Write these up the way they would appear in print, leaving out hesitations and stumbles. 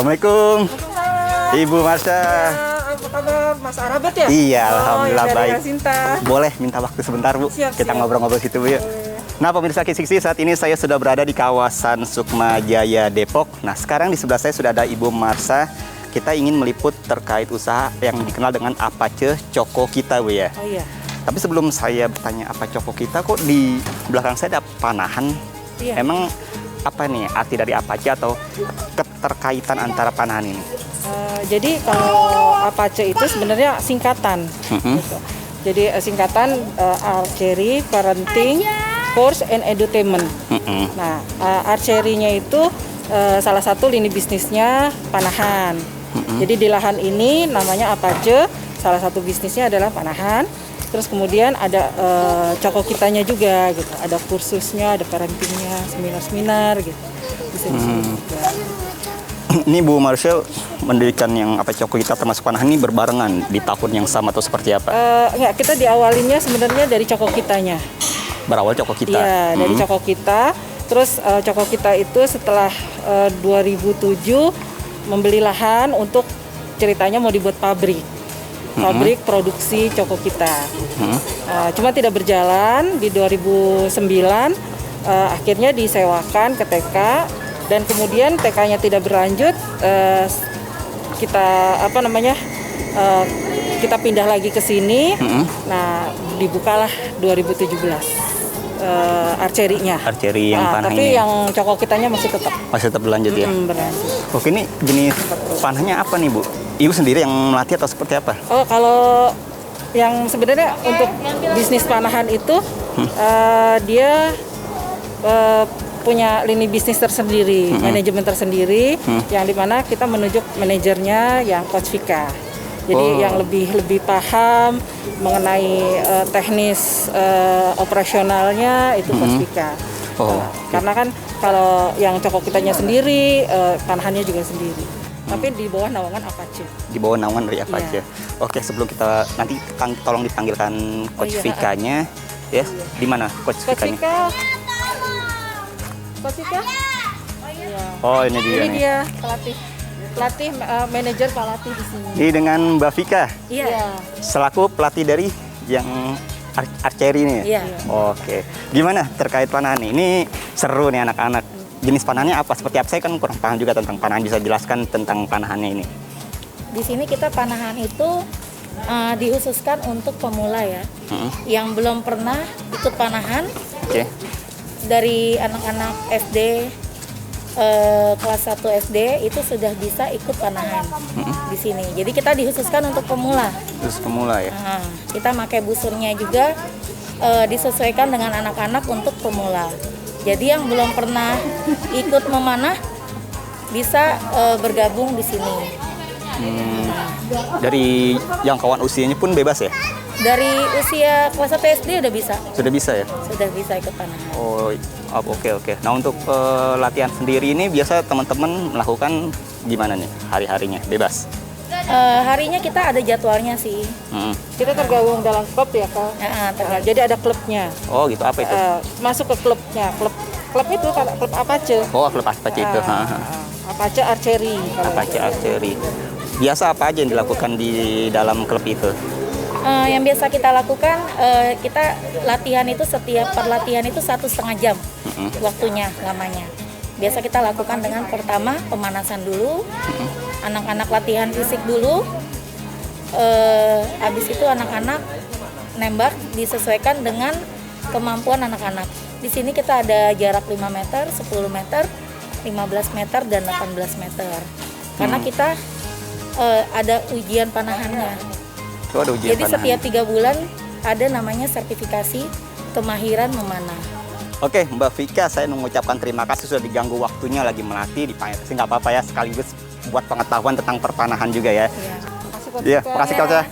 Assalamualaikum, Ibu Marsha. Apa kabar, Mas Arabet ya? Iya, alhamdulillah ya, baik. Sinta. Boleh minta waktu sebentar, Bu? Siap, Kita siap. ngobrol-ngobrol situ, Bu, ya. Nah, pemirsa Kisiksi, saat ini saya sudah berada di kawasan Sukma Jaya, Depok. Nah, sekarang di sebelah saya sudah ada Ibu Marsha. Kita ingin meliput terkait usaha yang dikenal dengan Apache Choco Kita, Bu, ya. Oh iya. Tapi sebelum saya bertanya apa Choco Kita, kok di belakang saya ada panahan? Iya. Emang apa nih arti dari Apache atau keterkaitan antara panahan ini? Jadi kalau Apache itu sebenarnya singkatan. Gitu. Jadi singkatan Archery, Parenting, Force and Edutainment. Nah, archery-nya itu salah satu lini bisnisnya panahan. Jadi di lahan ini namanya Apache, salah satu bisnisnya adalah panahan. Terus kemudian ada Choco Kitanya juga gitu. Ada kursusnya, ada parentingnya, seminar-seminar gitu. Bisa di sini juga. Ini Bu Marsha mendirikan yang apa Choco Kita termasuk panahan ini berbarengan di tahun yang sama atau seperti apa? Enggak, kita diawalinnya sebenarnya dari Choco Kitanya. Berawal Choco Kita. Iya, dari Choco Kita. Terus Choco Kita itu setelah 2007 membeli lahan untuk ceritanya mau dibuat pabrik produksi Choco Kita. Cuma tidak berjalan di 2009. Akhirnya disewakan ke TK dan kemudian TK-nya tidak berlanjut. Kita kita pindah lagi ke sini. Nah, dibukalah 2017 archery-nya. Archery yang panah tapi ini. yang Choco Kitanya masih tetap Berlanjut ya. berlanjut. Oke, ini jenis panahnya apa nih, Bu? Ibu sendiri yang melatih atau seperti apa? Oh, kalau yang sebenarnya untuk bisnis panahan itu dia punya lini bisnis tersendiri, manajemen tersendiri, yang dimana kita menunjuk manajernya yang Coach Vika. Jadi yang lebih paham mengenai teknis operasionalnya itu Coach Vika. Karena kan kalau yang Choco Kitanya sendiri, panahannya juga sendiri. Tapi di bawah naungan Apache. Di bawah naungan dari Apache. Iya. Oke, sebelum kita nanti tolong dipanggilkan Coach Vika-nya, ya. Di mana Coach Vika-nya? Coach Vika? Iya. Oh, ini dia Ini nih. dia pelatih manajer pelatih di sini. Ini dengan Mbak Vika, Iya. selaku pelatih dari yang archery ini. Iya. Oke. Gimana terkait panahan ini? Ini seru nih anak-anak. Jenis panahannya apa? Seperti apa? Saya kan kurang paham juga tentang panahan. Bisa jelaskan tentang panahannya ini? Di sini kita panahan itu dihususkan untuk pemula ya, yang belum pernah ikut panahan. Oke. Dari anak-anak SD kelas 1 SD itu sudah bisa ikut panahan di sini. Jadi kita dihususkan untuk pemula. Terus pemula ya? Kita pakai busurnya juga disesuaikan dengan anak-anak untuk pemula. Jadi yang belum pernah ikut memanah bisa bergabung di sini. Dari jangkauan usianya pun bebas ya? Dari usia kelas 1 SD udah bisa. Sudah bisa ya? Sudah bisa ikut panahan. Oh, oke. Nah, untuk latihan sendiri ini biasa teman-teman melakukan gimana nih hari-harinya? Bebas? Harinya kita ada jadwalnya sih. Kita tergabung dalam klub ya, Kak. Jadi ada klubnya. Oh, gitu. Apa itu? Masuk ke klubnya. Klub itu klub Apache. Oh, klub Apache itu. Apache Archery. Apache Archery. Biasa apa aja yang dilakukan di dalam klub itu? Yang biasa kita lakukan, kita latihan itu setiap perlatihan itu 1,5 jam waktunya lamanya. Biasa kita lakukan dengan pertama pemanasan dulu, anak-anak latihan fisik dulu, habis itu anak-anak nembak disesuaikan dengan kemampuan anak-anak. Di sini kita ada jarak 5 meter, 10 meter, 15 meter, dan 18 meter. Karena kita ada ujian panahannya. Oh, ada ujian Jadi panahan. setiap 3 bulan ada namanya sertifikasi kemahiran memanah. Oke, Mbak Vika, saya mengucapkan terima kasih sudah diganggu waktunya lagi melatih di Panyet. Nggak apa-apa ya, sekaligus buat pengetahuan tentang perpanahan juga ya. Iya, makasih Coach ya.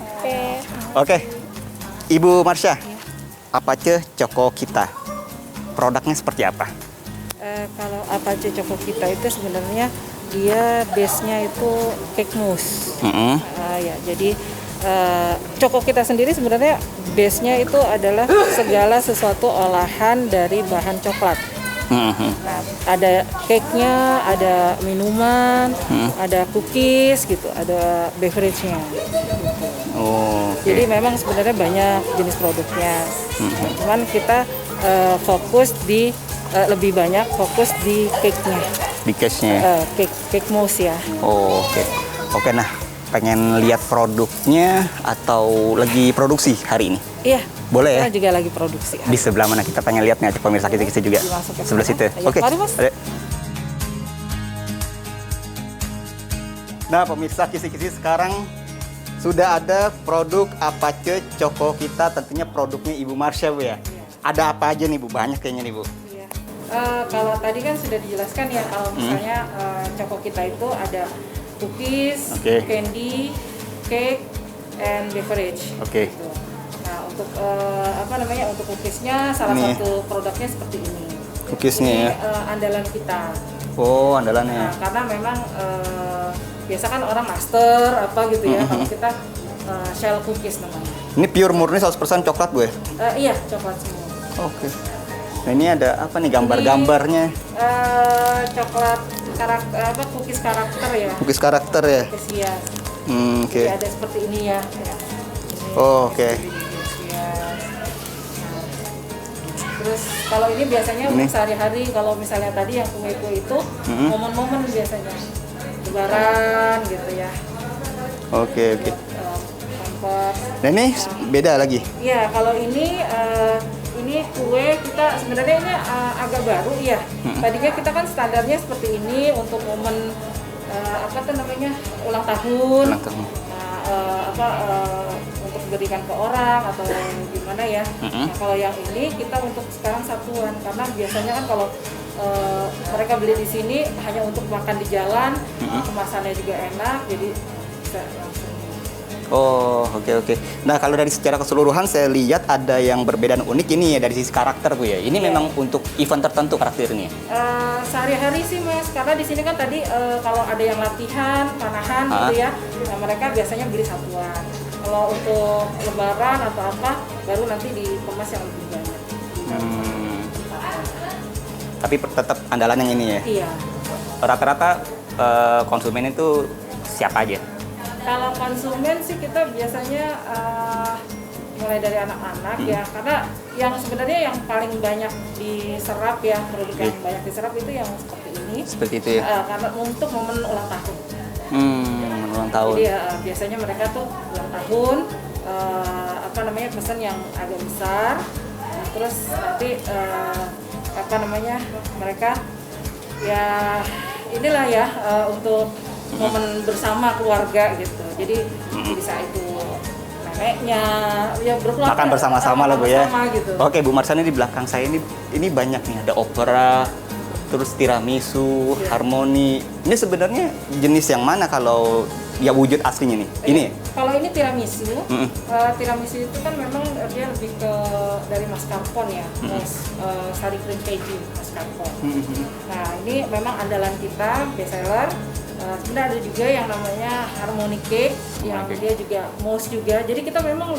Oke, Ibu Marsha, Apache Choco Kita, produknya seperti apa? Kalau Apache Choco Kita itu sebenarnya dia base-nya itu cake mousse. Ya, jadi Choco Kita sendiri sebenarnya base-nya itu adalah segala sesuatu olahan dari bahan coklat. Nah, ada cake-nya, ada minuman, ada cookies gitu, ada beverage-nya. Oh, oke. Jadi memang sebenarnya banyak jenis produknya. Nah, cuman kita fokus di lebih banyak fokus di cake-nya, Di case-nya. cake mousse ya. Oh, oke. Oke, nah, pengen lihat produknya atau lagi produksi hari ini? Iya. Boleh ya? Kita juga lagi produksi. Di sebelah mana kita pengen lihat nih, pemirsa kita juga. Dimasuk ke Sebelah sana. situ. Ayo, Oke. mari, Mas. Ayo. Nah, pemirsa kisi-kisi sekarang sudah ada produk Apache Choco kita, tentunya produknya Ibu Marsha, Bu ya. Ada apa aja nih, Bu? Banyak kayaknya nih, Bu. Iya. Kalau tadi kan sudah dijelaskan ya, kalau misalnya Choco kita itu ada cookies, Oke. candy, cake, and beverage. Oke. Gitu. Nah, untuk untuk cookiesnya salah Ini. satu produknya seperti ini. Cookiesnya Ini ya. Andalan kita. Oh, Nah, andalannya. karena memang biasa kan orang master apa gitu ya. Kalau kita shell cookies namanya. Ini pure murni 100% coklat, Bu ya? Iya, coklat semua. Oke. Nah, ini ada apa nih gambar-gambarnya? Coklat cookies karakter ya. Cookies karakter ya? Cookies hias. Oke. Jadi ada seperti ini ya. Ini Oh, oke. cookies hias. Nah, terus kalau ini biasanya Ini. untuk sehari-hari, kalau misalnya tadi yang kue-kue itu momen-momen biasanya. Lebaran gitu ya. Oke, oke. Pampers. Nah, ini beda lagi. Iya, kalau ini kue kita sebenarnya ini agak baru ya. Tadinya kita kan standarnya seperti ini untuk momen ulang tahun. Ulang tahun. Untuk diberikan ke orang atau gimana ya. Nah, kalau yang ini kita untuk sekarang satuan karena biasanya kan kalau mereka beli di sini hanya untuk makan di jalan, kemasannya juga enak, jadi bisa langsung. Oh, oke. Nah, kalau dari secara keseluruhan saya lihat ada yang berbeda dan unik ini ya dari sisi karakter, Bu ya. Ini memang untuk event tertentu karakternya. Sehari-hari sih Mas, karena di sini kan tadi kalau ada yang latihan, panahan gitu ya, nah mereka biasanya beli satuan. Kalau untuk lebaran atau apa, baru nanti dikemas yang lebih banyak. Tapi tetap andalan yang ini ya. Iya. Rata-rata konsumen itu siapa aja? Kalau konsumen sih kita biasanya mulai dari anak-anak ya, karena yang sebenarnya yang paling banyak diserap ya, produk yang banyak diserap itu yang seperti ini. Seperti itu ya. Karena untuk momen ulang tahun. Ulang tahun. Jadi biasanya mereka tuh ulang tahun, pesan yang agak besar, terus nanti mereka ya inilah ya untuk momen bersama keluarga gitu. Jadi bisa itu neneknya ya berkeluarga. Makan bersama-sama lah, Bu ya. Gitu. Oke, Bu Marsha, ini di belakang saya ini banyak nih, ada opera, terus tiramisu, harmoni. Ini sebenarnya jenis yang mana kalau ya wujud aslinya nih? Ini. Kalau ini tiramisu, tiramisu itu kan memang dia lebih ke dari mascarpone ya, sari cream keju mascarpone. Nah ini memang andalan kita, best seller. Sebenarnya ada juga yang namanya harmony cake, yang dia juga mousse juga. Jadi kita memang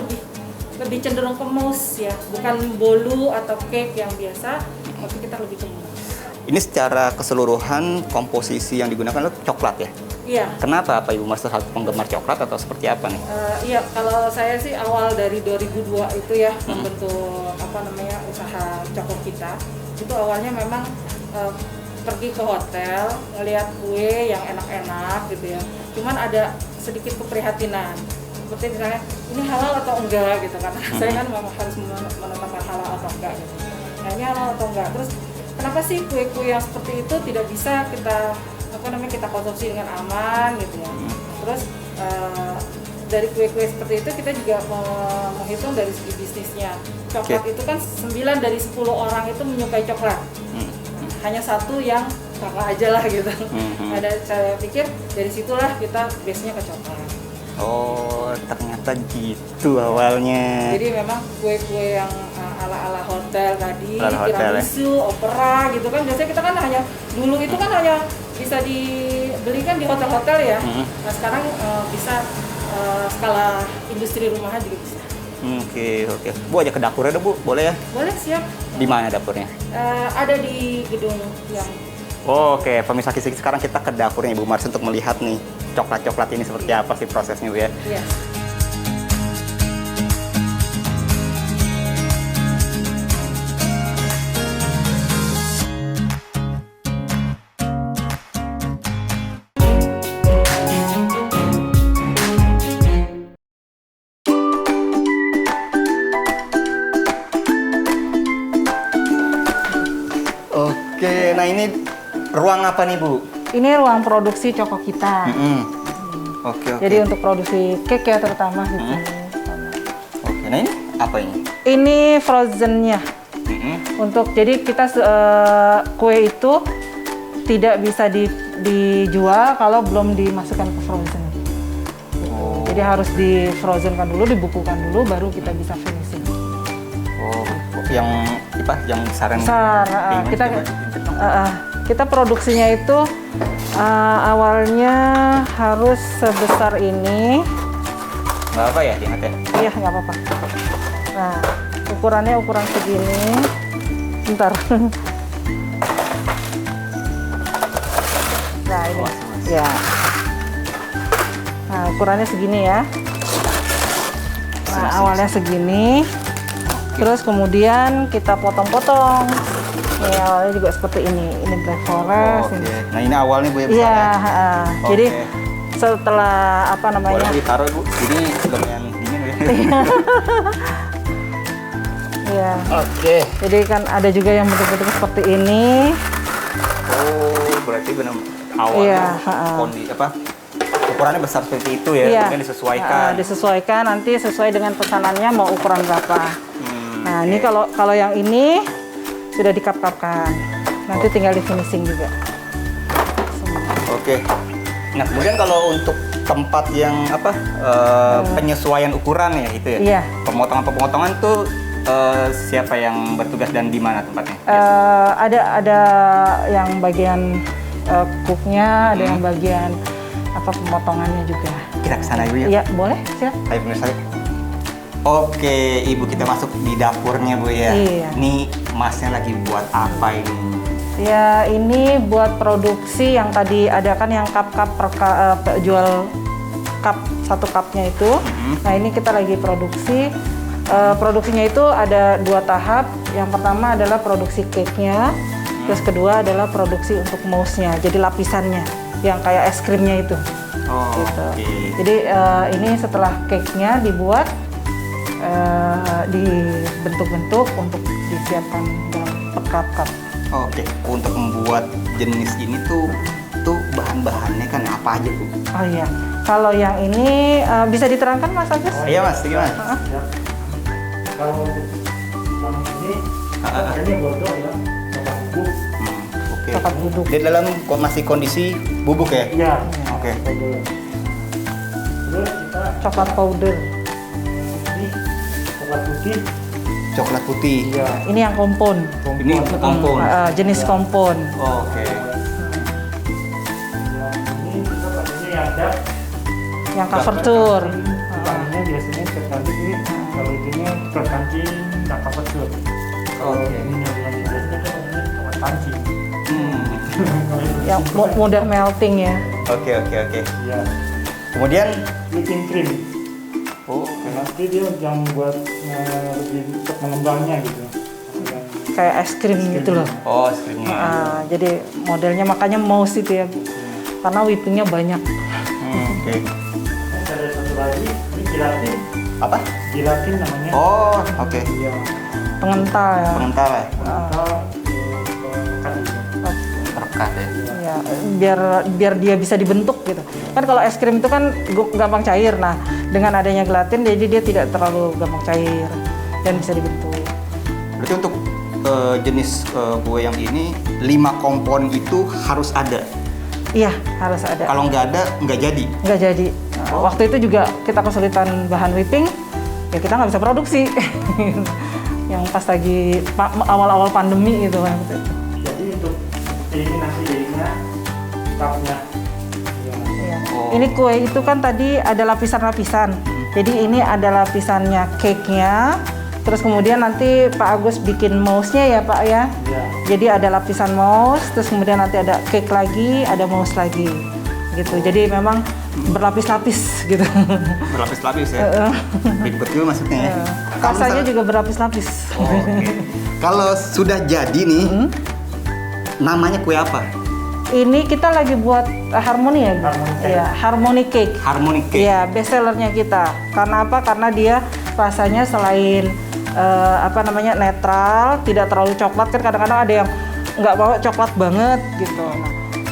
lebih cenderung ke mousse ya, bukan bolu atau cake yang biasa, tapi kita lebih ke mousse. Ini secara keseluruhan komposisi yang digunakan itu coklat ya? Iya. Kenapa? Apa Ibu Marsha satu penggemar coklat atau seperti apa nih? Iya, kalau saya sih awal dari 2002 itu ya membentuk usaha Choco kita. Itu awalnya memang pergi ke hotel, ngelihat kue yang enak-enak gitu ya. Cuman ada sedikit keprihatinan. Seperti misalnya, ini halal atau enggak gitu kan. Saya kan memang harus menentukan halal atau enggak gitu. Nah, ini halal atau enggak. Terus kenapa sih kue-kue yang seperti itu tidak bisa kita konsumsi dengan aman gitu ya. Terus dari kue-kue seperti itu kita juga menghitung dari segi bisnisnya. Coklat itu kan 9 dari 10 orang itu menyukai coklat. Hanya satu yang kakak aja lah gitu. Saya pikir dari situlah kita base-nya ke coklat. Oh, ternyata gitu awalnya. Jadi memang kue-kue yang ala-ala hotel tadi, Hotel, tiramisu, opera gitu kan. Biasanya kita kan dulu itu kan hanya bisa dibelikan di hotel-hotel ya. Nah sekarang bisa skala industri rumahan juga bisa. Oke. Bu, aja ke dapurnya deh, Bu. Boleh ya? Boleh, siap. Di mana dapurnya? Ada di gedung yang Oke, pemirsa Kisik, sekarang kita ke dapurnya Ibu Mars untuk melihat nih coklat-coklat ini seperti apa sih prosesnya, Bu ya. Iya. Oke, nah ini ruang apa nih, Bu? Ini ruang produksi coko kita. Oke. Jadi untuk produksi cake ya terutama di sini. Oke, nah ini apa ini? Ini frozennya. Untuk jadi kita kue itu tidak bisa dijual kalau belum dimasukkan ke frozen. Jadi harus di frozenkan dulu, dibukukan dulu, baru kita bisa finishing. Yang apa? Yang besaran? Besar. Kita produksinya itu awalnya harus sebesar ini. Nggak apa ya, diingat ya? Iya, nggak apa-apa. Nah, ukurannya ukuran segini. Bentar. Nah, ini. Ya. Nah, ukurannya segini ya. Nah, awalnya segini. Terus kemudian kita potong-potong. Nih, awalnya juga seperti ini. Ini Black Forest. Oke. Nah, ini awalnya Bu ya besar Iya, ya? jadi setelah apa namanya? Boleh ditaruh, Bu. Ini lumayan dingin ya. Iya. Oke. Jadi kan ada juga yang bentuk-bentuk seperti ini. Berarti benar awalnya Iya, kondisi apa? Ukurannya besar seperti itu ya, Iya. kemudian disesuaikan. Disesuaikan nanti sesuai dengan pesanannya mau ukuran berapa. Nah, ini kalau yang ini sudah dikap-kapkan. Nanti tinggal di finishing juga. Oke. Nah, kemudian kalau untuk tempat yang apa? Penyesuaian ukuran ya itu ya. Iya. Pemotongan tuh siapa yang bertugas dan di mana tempatnya? Ada yang bagian cooknya, ada yang bagian apa pemotongannya juga. Kita ke sana dulu ya. Iya, boleh, siap. Ayo pemirsa. Oke, Ibu, kita masuk di dapurnya, Bu ya. Iya. Ini Masnya lagi buat apa ini? Ya, ini buat produksi yang tadi ada kan yang cup-cup jual cup, satu cupnya itu. Nah, ini kita lagi produksi. Produksinya itu ada 2 tahap. Yang pertama adalah produksi cake-nya. Terus kedua adalah produksi untuk mousse-nya. Jadi lapisannya yang kayak es krimnya itu. Gitu. Jadi ini setelah cake-nya dibuat, dibentuk-bentuk untuk disiapkan dalam cup-cup. Oke, untuk membuat jenis ini tuh bahan-bahannya kan apa aja, Bu? Oh iya, kalau yang ini bisa diterangkan Mas Agus? Iya, Mas, gimana? Kalau yang ini ini bodoh ya, coklat bubuk. Oke. Coklat bubuk. Di dalam masih kondisi bubuk ya? Iya. Oke. Bodoh. Terus kita Coklat powder. ini coklat putih. Coklat putih. Iya. Ini yang kompon. Ini kompon. Jenis kompon. Oke. Ini kita pakainya yang dark. Yang coverture. Bahannya biasanya tergantung ini. Kalau itunya coklat kancing, dark coverture. Kalau ini yang biasanya kita pakainya coklat kancing. Yang mudah melting ya. Oke. Iya. Kemudian, Whipping cream. Nanti dia yang buat lebih untuk mengembangnya gitu. Kayak es krim gitu loh. es krimnya. Jadi modelnya makanya mousse itu ya. Karena whippingnya banyak. Oke. Ada satu lagi, ini gelatin. Apa? Gelatin namanya. Oke. Iya. Pengental ya. Pengental ya? Kita pekat gitu. Perekat ya? Ya, biar dia bisa dibentuk gitu. Kan kalau es krim itu kan gampang cair. Nah, dengan adanya gelatin jadi dia tidak terlalu gampang cair dan bisa dibentuk. Berarti untuk jenis kue yang ini 5 kompon itu harus ada? Iya, harus ada. Kalau nggak ada, nggak jadi? Nggak jadi. Waktu itu juga kita kesulitan bahan whipping, ya kita nggak bisa produksi. Yang pas lagi awal-awal pandemi gitu kan. Jadi untuk ini nanti jadinya cupnya. Iya. Ini kue itu kan tadi ada lapisan-lapisan. Jadi ini ada lapisannya cake-nya. Terus kemudian nanti Pak Agus bikin mouse-nya ya Pak ya. Iya. Jadi ada lapisan mouse, terus kemudian nanti ada cake lagi, ada mouse lagi. Gitu. Jadi memang berlapis-lapis gitu. Berlapis-lapis ya. Ribet juga maksudnya ya. Rasanya juga berlapis-lapis. Oke. Kalau sudah jadi nih, namanya kue apa? Ini kita lagi buat harmoni ya, Bu? Harmony cake. Iya, harmony cake. Harmony cake. Iya, best sellernya kita. Karena apa? Karena dia rasanya selain netral, tidak terlalu coklat. Kan kadang-kadang ada yang nggak bawa coklat banget gitu.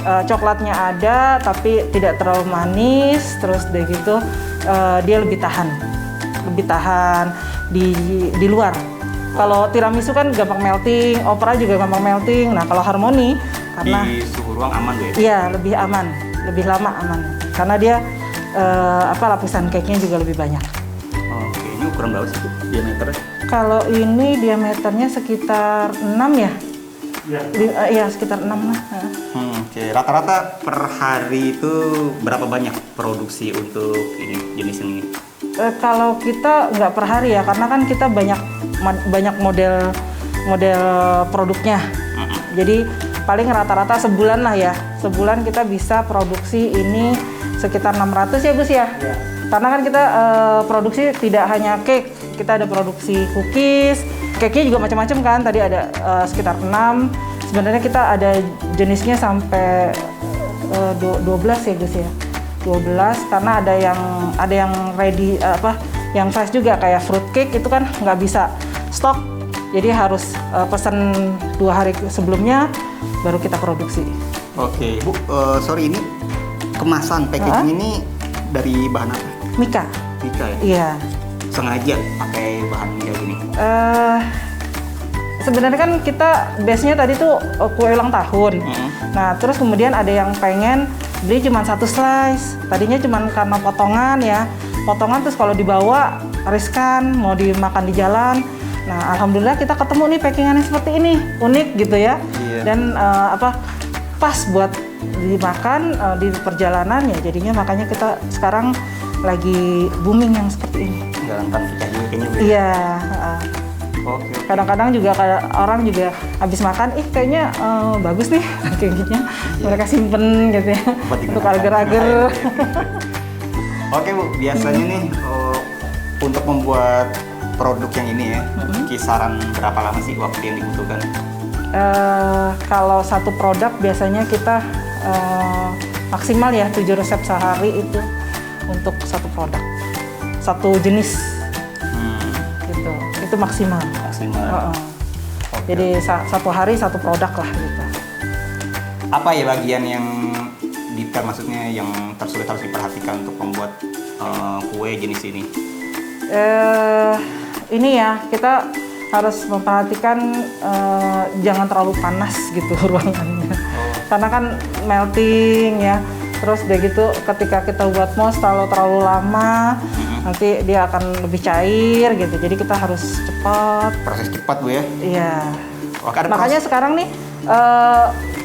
Nah, coklatnya ada, tapi tidak terlalu manis. Terus deh gitu, dia lebih tahan di luar. Kalau tiramisu kan gampang melting, opera juga gampang melting. Nah, kalau harmoni karena Di suhu ruang aman ya? iya lebih aman, lebih lama aman. Karena dia lapisan cake-nya juga lebih banyak. Oke, ini ukuran berapa sih Bu, diameternya? Kalau ini diameternya sekitar 6 ya? Iya. Iya, sekitar 6 lah. Oke, rata-rata per hari itu berapa banyak produksi untuk ini jenis ini? Kalau kita nggak per hari ya, karena kan kita banyak model produknya. Jadi paling rata-rata sebulan lah ya. Sebulan kita bisa produksi ini sekitar 600 ya Gus ya. Iya. Karena kan kita produksi tidak hanya cake, kita ada produksi cookies. Cake-nya juga macam-macam kan. Tadi ada sekitar 6. Sebenarnya kita ada jenisnya sampai 12 ya Gus ya. 12 karena ada yang ready yang fresh juga kayak fruit cake itu kan nggak bisa stok. Jadi harus pesan 2 hari sebelumnya baru kita produksi. Oke, Bu, sorry ini kemasan packaging ini dari bahan apa? Mika. Mika ya? Iya. Sengaja pakai bahan kayak gini? Sebenarnya kan kita base-nya tadi tuh kue ulang tahun. Nah, terus kemudian ada yang pengen beli cuma 1 slice. Tadinya cuma karena potongan ya. Potongan terus kalau dibawa riskan, mau dimakan di jalan. Nah, alhamdulillah kita ketemu nih packingan yang seperti ini, unik gitu ya. Iya. Dan pas buat dimakan di perjalanan ya. Jadinya makanya kita sekarang lagi booming yang seperti ini. Jalankan pecah juga kayaknya Bu. Iya. Oke. Kadang-kadang juga orang juga habis makan, kayaknya bagus nih packagingnya. Mereka simpen gitu ya, Buat untuk digunakan. agar-agar. Oke Bu, biasanya nih untuk membuat produk yang ini ya, kisaran berapa lama sih waktu yang dibutuhkan? Kalau satu produk biasanya kita maksimal ya 7 resep sehari itu untuk satu produk, satu jenis gitu. Itu maksimal. Maksimal. Oke. Jadi satu hari satu produk lah gitu. Apa ya bagian yang detail, maksudnya yang tersulit harus diperhatikan untuk membuat kue jenis ini? Ini ya kita harus memperhatikan jangan terlalu panas gitu ruangannya. Karena kan melting ya. Terus udah gitu ketika kita buat mouse terlalu lama nanti dia akan lebih cair gitu. Jadi kita harus cepat. Proses cepat Bu ya? Iya. Wah, ada Makanya sekarang nih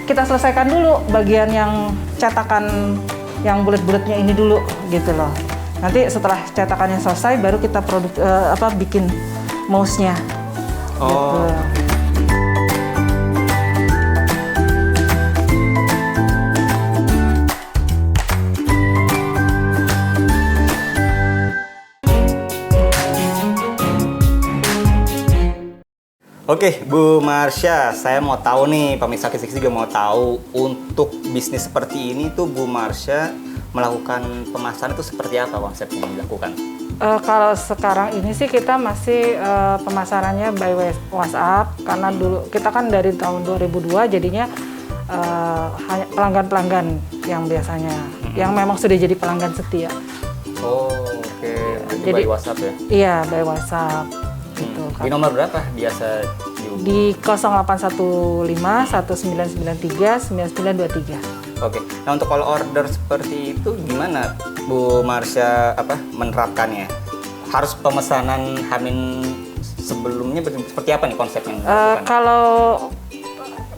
kita selesaikan dulu bagian yang cetakan yang bulat-bulatnya ini dulu gitu loh. Nanti setelah cetakannya selesai baru kita bikin mouse-nya. Oh. Gitu. Oke, Bu Marsha, saya mau tahu nih, pemirsa Kisi juga mau tahu untuk bisnis seperti ini tuh Bu Marsha melakukan pemasaran itu seperti apa konsepnya yang dilakukan? Kalau sekarang ini sih kita masih pemasarannya by WhatsApp karena dulu kita kan dari tahun 2002 jadinya hanya pelanggan-pelanggan yang biasanya yang memang sudah jadi pelanggan setia. Oh, oke. Jadi by WhatsApp ya? Iya, by WhatsApp. Gitu. Di nomor berapa biasa Di 0815 1993 9923. Oke. Nah, untuk kalau order seperti itu gimana Bu Marsha menerapkannya? Harus pemesanan Hamin sebelumnya seperti apa nih konsepnya? Kalau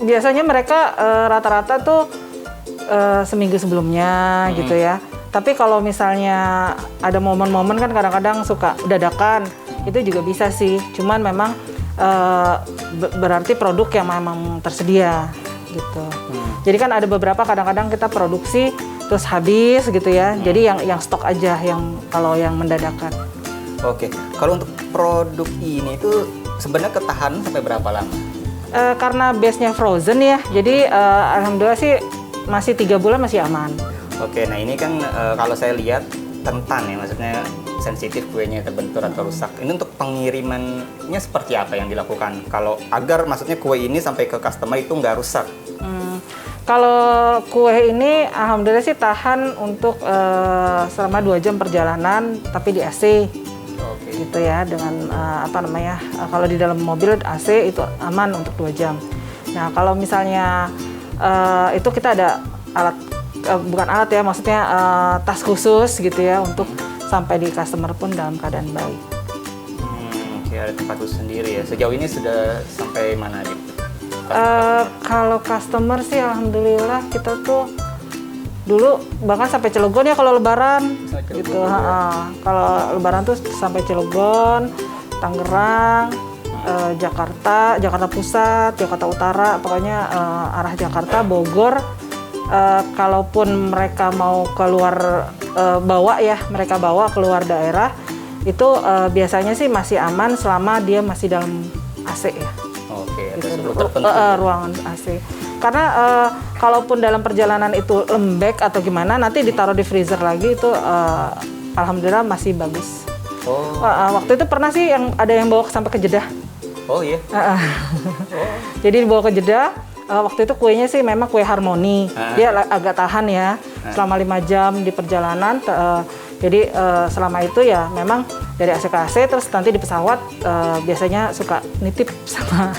biasanya mereka rata-rata tuh seminggu sebelumnya gitu ya. Tapi kalau misalnya ada momen-momen kan kadang-kadang suka dadakan, itu juga bisa sih. Cuman memang berarti produk yang memang tersedia gitu. Jadi kan ada beberapa kadang-kadang kita produksi terus habis gitu ya. Jadi yang stok aja yang kalau yang mendadakan. Oke, kalau untuk produk ini itu sebenarnya ketahan sampai berapa lama? Karena base-nya frozen ya, jadi alhamdulillah sih masih 3 bulan masih aman. Oke, nah ini kan kalau saya lihat rentan ya, maksudnya sensitif kuenya terbentur atau rusak. Ini untuk pengirimannya seperti apa yang dilakukan? Kalau agar maksudnya kue ini sampai ke customer itu nggak rusak? Kalau kue ini alhamdulillah sih tahan untuk selama 2 jam perjalanan, tapi di AC. Gitu ya, dengan kalau di dalam mobil AC itu aman untuk 2 jam. Nah kalau misalnya itu kita ada alat, bukan alat ya, maksudnya tas khusus gitu ya untuk sampai di customer pun dalam keadaan baik. Oke, ada tempat khusus sendiri ya. Sejauh ini sudah sampai mana gitu? Kalau customer sih alhamdulillah kita tuh dulu bahkan sampai Cilegon ya kalau lebaran gitu. Kalau lebaran tuh sampai Cilegon, Tangerang, Jakarta Pusat, Jakarta Utara, pokoknya arah Jakarta, Bogor. Kalaupun mereka mau keluar mereka bawa keluar daerah itu biasanya sih masih aman selama dia masih dalam AC ya. Oke, gitu. Ruangan AC. Karena kalaupun dalam perjalanan itu lembek atau gimana, nanti ditaruh di freezer lagi itu alhamdulillah masih bagus. Waktu itu pernah sih ada yang bawa sampai ke Jeddah. Oh iya. Jadi dibawa ke Jeddah. Waktu itu kuenya sih memang kue harmoni. Dia agak tahan ya selama 5 jam di perjalanan. Jadi selama itu ya memang dari AC ke AC, terus nanti di pesawat biasanya suka nitip sama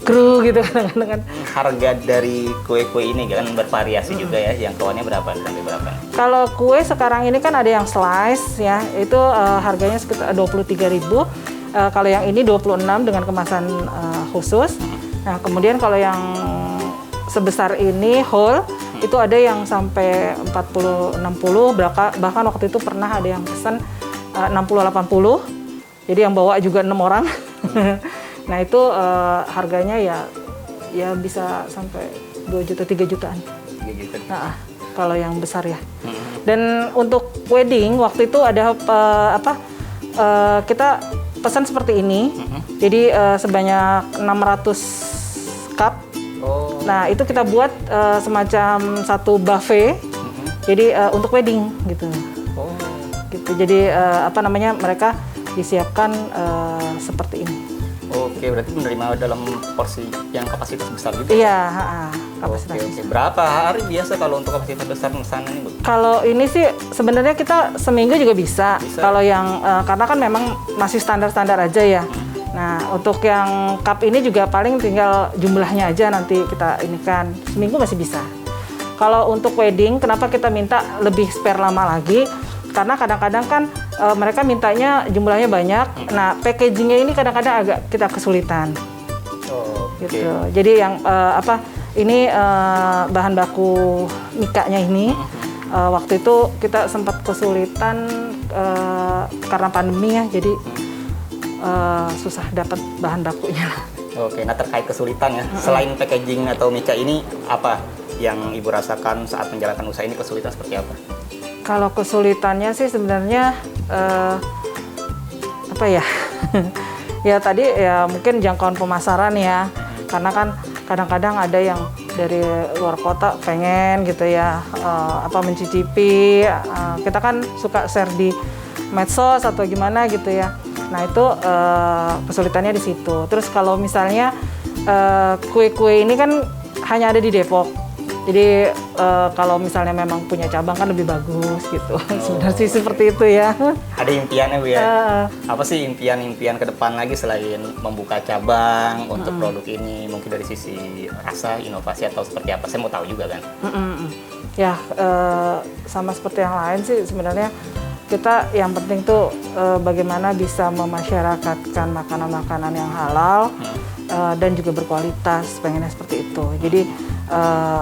kru gitu kadang-kadang. Harga dari kue-kue ini kan bervariasi juga ya, jangkauannya berapa sampai berapa? Kalau kue sekarang ini kan ada yang slice ya, itu harganya sekitar 23.000. Kalau yang ini 26 dengan kemasan khusus. Nah kemudian kalau yang sebesar ini whole itu ada yang sampai 40-60, bahkan waktu itu pernah ada yang pesan 60-80. Jadi yang bawa juga 6 orang. Nah itu harganya ya bisa sampai 2 juta, 3 jutaan. 3 juta. Nah, kalau yang besar ya. Dan untuk wedding waktu itu ada kita pesan seperti ini. Jadi sebanyak 600 cup. Nah itu kita buat semacam satu buffet. Jadi untuk wedding gitu. Gitu. Jadi mereka disiapkan seperti ini. Oke, berarti menerima dalam porsi yang kapasitas besar gitu? Iya, kapasitas besar. Berapa hari biasa kalau untuk kapasitas besar pesanan ini, Bu? Kalau ini sih sebenarnya kita seminggu juga bisa. Kalau yang karena kan memang masih standar-standar aja ya. Nah, untuk yang cup ini juga paling tinggal jumlahnya aja nanti kita ini kan seminggu masih bisa. Kalau untuk wedding, kenapa kita minta lebih spare lama lagi? Karena kadang-kadang kan mereka mintanya jumlahnya banyak. Nah, packagingnya ini kadang-kadang agak kita kesulitan. Gitu. Jadi yang ini bahan baku mikanya ini waktu itu kita sempat kesulitan karena pandemi ya. Jadi susah dapat bahan bakunya. Oke, nah terkait kesulitan ya. Selain packaging atau mika ini, apa yang Ibu rasakan saat menjalankan usaha ini, kesulitan seperti apa? Kalau kesulitannya sih sebenarnya ya tadi ya mungkin jangkauan pemasaran ya, karena kan kadang-kadang ada yang dari luar kota pengen gitu ya mencicipi, kita kan suka share di medsos atau gimana gitu ya. Nah itu kesulitannya di situ. Terus kalau misalnya kue-kue ini kan hanya ada di Depok. Jadi kalau misalnya memang punya cabang kan lebih bagus gitu. Sebenarnya sih seperti itu ya. Ada impiannya, Bu ya? Apa sih impian-impian ke depan lagi selain membuka cabang untuk produk ini? Mungkin dari sisi rasa, inovasi atau seperti apa? Saya mau tahu juga kan. Ya sama seperti yang lain sih sebenarnya. Kita yang penting tuh bagaimana bisa memasyarakatkan makanan-makanan yang halal dan juga berkualitas, pengennya seperti itu. Jadi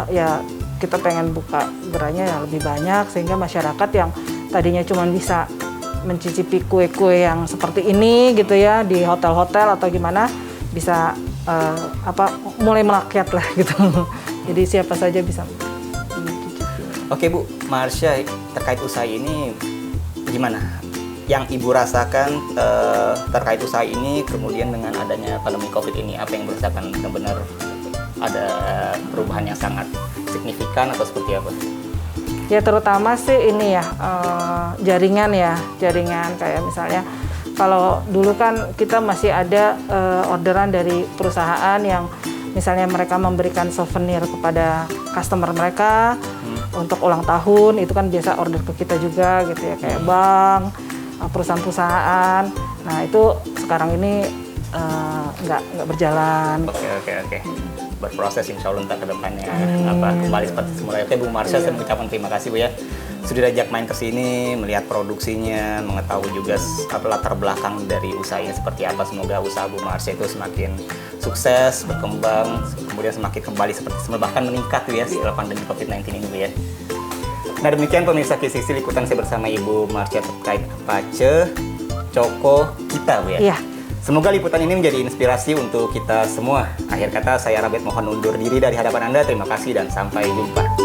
ya kita pengen buka gerainya yang lebih banyak sehingga masyarakat yang tadinya cuma bisa mencicipi kue-kue yang seperti ini gitu ya di hotel-hotel atau gimana bisa mulai merakyat lah gitu. Jadi siapa saja bisa mencicipi. Oke Bu, Marsha, terkait usaha ini gimana? Yang Ibu rasakan terkait usaha ini kemudian dengan adanya pandemi COVID ini, apa yang berasakan benar-benar ada perubahan yang sangat signifikan atau seperti apa? Ya terutama sih ini ya jaringan kayak misalnya kalau dulu kan kita masih ada orderan dari perusahaan yang misalnya mereka memberikan souvenir kepada customer mereka untuk ulang tahun, itu kan biasa order ke kita juga gitu ya, kayak bank, perusahaan-perusahaan. Nah itu sekarang ini nggak berjalan. Oke. Berproses insya Allah ntar ke depannya kembali seperti semula. Oke Bu Marsha, saya mengucapkan terima kasih Bu ya sudah diajak main ke sini, melihat produksinya, mengetahui juga latar belakang dari usaha ini seperti apa. Semoga usaha Bu Marsha itu semakin sukses, berkembang, kemudian semakin kembali seperti semula, bahkan meningkat ya setelah pandemi COVID-19 ini Bu ya. Nah demikian pemirsa Kisih liputan saya bersama Ibu Marsha terkait Apache Choco kita Bu ya. Iya. Semoga liputan ini menjadi inspirasi untuk kita semua. Akhir kata saya Rabet mohon undur diri dari hadapan Anda. Terima kasih dan sampai jumpa.